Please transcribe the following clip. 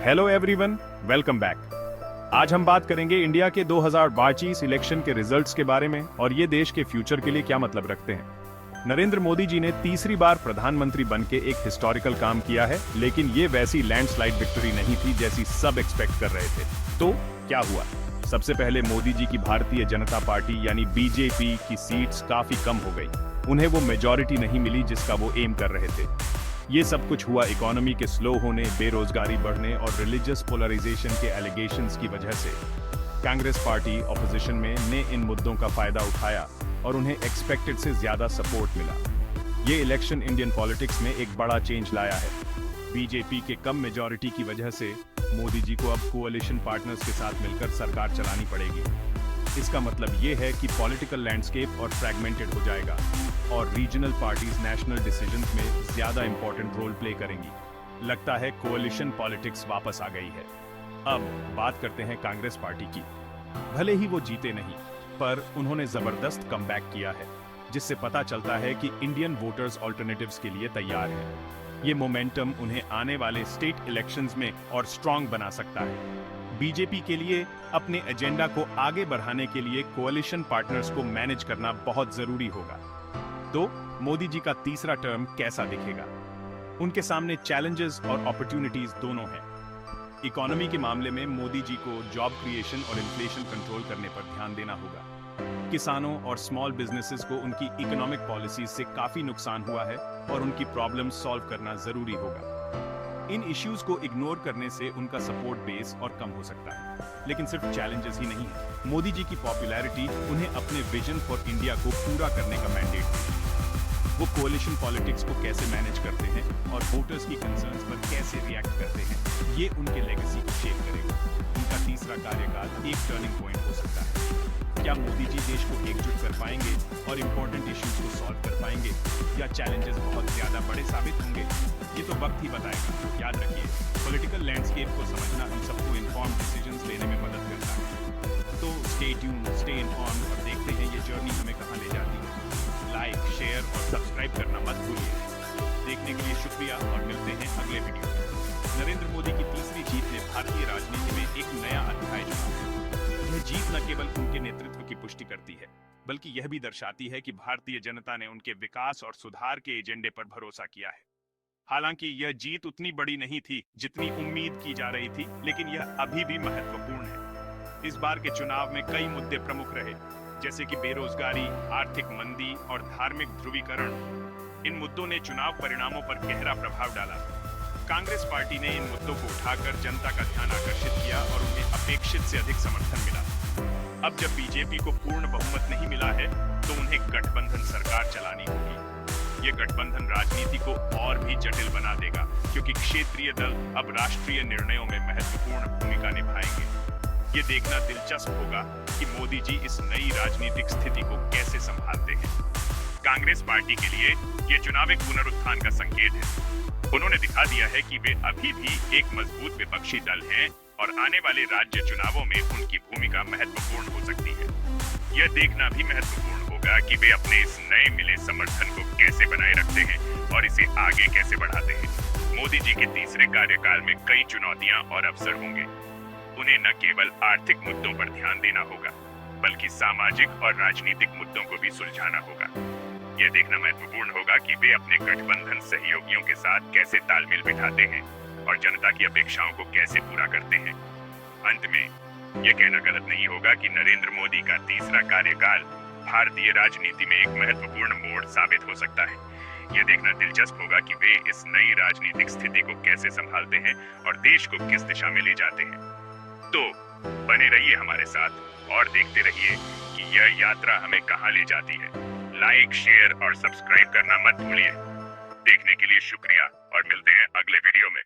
Hello everyone, welcome back. आज हम बात करेंगे इंडिया के 2022 इलेक्शन के रिजल्ट्स के बारे में और ये देश के फ्यूचर के लिए क्या मतलब रखते हैं। नरेंद्र मोदी जी ने तीसरी बार प्रधानमंत्री बनके एक हिस्टोरिकल काम किया है, लेकिन ये वैसी लैंडस्लाइड विक्ट्री नहीं थी जैसी सब एक्सपेक्ट कर रहे थे। तो क्या हुआ? सबसे पहले मोदी जी की भारतीय जनता पार्टी यानी बीजेपी की सीट्स काफी कम हो गई। उन्हें वो मेजॉरिटी नहीं मिली जिसका वो एम कर रहे थे। ये सब कुछ हुआ इकोनॉमी के स्लो होने, बेरोजगारी बढ़ने और रिलीजियस पोलराइजेशन के एलिगेशंस की वजह से। कांग्रेस पार्टी ऑपोजिशन में ने इन मुद्दों का फायदा उठाया और उन्हें एक्सपेक्टेड से ज्यादा सपोर्ट मिला। ये इलेक्शन इंडियन पॉलिटिक्स में एक बड़ा चेंज लाया है। बीजेपी के कम मेजॉरिटी की वजह से मोदी जी को अब कोalition पार्टनर्स के साथ मिलकर सरकार चलानी पड़ेगी। इसका मतलब ये है कि पॉलिटिकल लैंडस्केप और फ्रैगमेंटेड हो जाएगा और रीजनल पार्टीज नेशनल डिसीजंस में ज्यादा इंपॉर्टेंट रोल प्ले करेंगी। लगता है कोalition पॉलिटिक्स वापस आ गई है। अब बात करते हैं कांग्रेस पार्टी की। भले ही वो जीते नहीं, पर उन्होंने जबरदस्त कमबैक किया है, जिससे पता चलता है कि इंडियन वोटर्स ऑल्टरनेटिव्स के लिए तैयार हैं। ये मोमेंटम उन्हें आने वाले स्टेट इलेक्शंस में और स्ट्रांग बना सकता है। बीजेपी के लिए अपने एजेंडा को आगे बढ़ाने के लिए कोalition पार्टनर्स को मैनेज करना बहुत जरूरी होगा। तो मोदी जी का तीसरा टर्म कैसा दिखेगा? उनके सामने चैलेंजेस और अपॉर्चुनिटीज दोनों हैं। इकोनॉमी के मामले में मोदी जी को जॉब क्रिएशन और इन्फ्लेशन कंट्रोल करने पर ध्यान देना होगा। किसानों और स्मॉल बिजनेसेस को उनकी इकोनॉमिक पॉलिसीज से काफी नुकसान हुआ है और उनकी प्रॉब्लम्स सॉल्व करना जरूरी होगा। इन इश्यूज को इग्नोर करने से उनका सपोर्ट बेस और कम हो सकता है। लेकिन सिर्फ चैलेंजेस ही नहीं है, मोदी जी की पॉपुलैरिटी उन्हें अपने विजन फॉर इंडिया को पूरा करने का मैंडेट है। वो कोalition पॉलिटिक्स को कैसे मैनेज करते हैं और वोटर्स की कंसर्न्स पर कैसे रिएक्ट करते हैं, ये उनके लेगेसी को शेप करेगा। उनका तीसरा कार्यकाल एक टर्निंग पॉइंट हो सकता है। क्या मोदी जी देश को एकजुट कर पाएंगे और इम्पोर्टेंट इश्यूज को सॉल्व कर पाएंगे, या चैलेंजेस बहुत ज्यादा बड़े साबित होंगे? ये तो वक्त ही बताएगा। याद रखिए, पॉलिटिकल लैंडस्केप को समझना हम सबको इन्फॉर्म्ड डिसीजंस लेने में मदद करता है। तो स्टे ट्यून्ड, स्टे इन्फॉर्म्ड और देखते हैं ये जर्नी हमें कहाँ ले जाती है। लाइक, शेयर और सब्सक्राइब करना मत भूलिए। देखने के लिए शुक्रिया और मिलते हैं अगले वीडियो में। नरेंद्र मोदी की तीसरी जीत ने भारतीय राजनीति में एक नया अध्याय जोड़ा। यह जीत न केवल उनके नेतृत्व की पुष्टि करती है, बल्कि यह भी दर्शाती है कि भारतीय जनता ने उनके विकास और सुधार के एजेंडे पर भरोसा किया है। हालांकि यह जीत उतनी बड़ी नहीं थी जितनी उम्मीद की जा रही थी, लेकिन यह अभी भी महत्वपूर्ण है। इस बार के चुनाव में कई मुद्दे प्रमुख रहे, जैसे कि बेरोजगारी, आर्थिक मंदी और धार्मिक ध्रुवीकरण। इन मुद्दों ने चुनाव परिणामों पर गहरा प्रभाव डाला। कांग्रेस पार्टी ने इन मुद्दों को उठाकर जनता का ध्यान आकर्षित किया और उन्हें अपेक्षित से अधिक समर्थन मिला। अब जब बीजेपी को पूर्ण बहुमत नहीं मिला है, तो उन्हें गठबंधन सरकार चलानी होगी। ये गठबंधन राजनीति को और भी जटिल बना देगा, क्योंकि क्षेत्रीय दल अब राष्ट्रीय निर्णयों में महत्वपूर्ण भूमिका निभाएंगे। ये देखना दिलचस्प होगा कि मोदी जी इस नई राजनीतिक स्थिति को कैसे संभालते हैं। कांग्रेस पार्टी के लिए ये चुनाव एक पुनरुत्थान का संकेत है। उन्होंने दिखा दिया है कि वे अभी भी एक मजबूत विपक्षी दल हैं और आने वाले राज्य चुनावों में उनकी भूमिका महत्वपूर्ण हो सकती है। यह देखना भी महत्वपूर्ण होगा कि वे अपने इस नए मिले समर्थन को कैसे बनाए रखते हैं और इसे आगे कैसे बढ़ाते हैं। मोदी जी के तीसरे कार्यकाल में कई चुनौतियां और अवसर होंगे। उन्हें न केवल आर्थिक मुद्दों पर ध्यान देना होगा, बल्कि सामाजिक और राजनीतिक मुद्दों को भी सुलझाना होगा। यह देखना महत्वपूर्ण होगा कि वे अपने गठबंधन सहयोगियों के साथ कैसे तालमेल बिठाते हैं और जनता की अपेक्षाओं को कैसे पूरा करते हैं। अंत में यह कहना गलत नहीं होगा कि नरेंद्र मोदी का तीसरा कार्यकाल भारतीय राजनीति में एक महत्वपूर्ण मोड़ साबित हो सकता है। यह देखना दिलचस्प होगा कि वे इस नई राजनीतिक स्थिति को कैसे संभालते हैं और देश को किस दिशा में ले जाते हैं। तो बने रहिए हमारे साथ और देखते रहिए कि यह यात्रा हमें कहां ले जाती है। लाइक, शेयर और सब्सक्राइब करना मत भूलिए। देखने के लिए शुक्रिया और मिलते हैं अगले वीडियो में।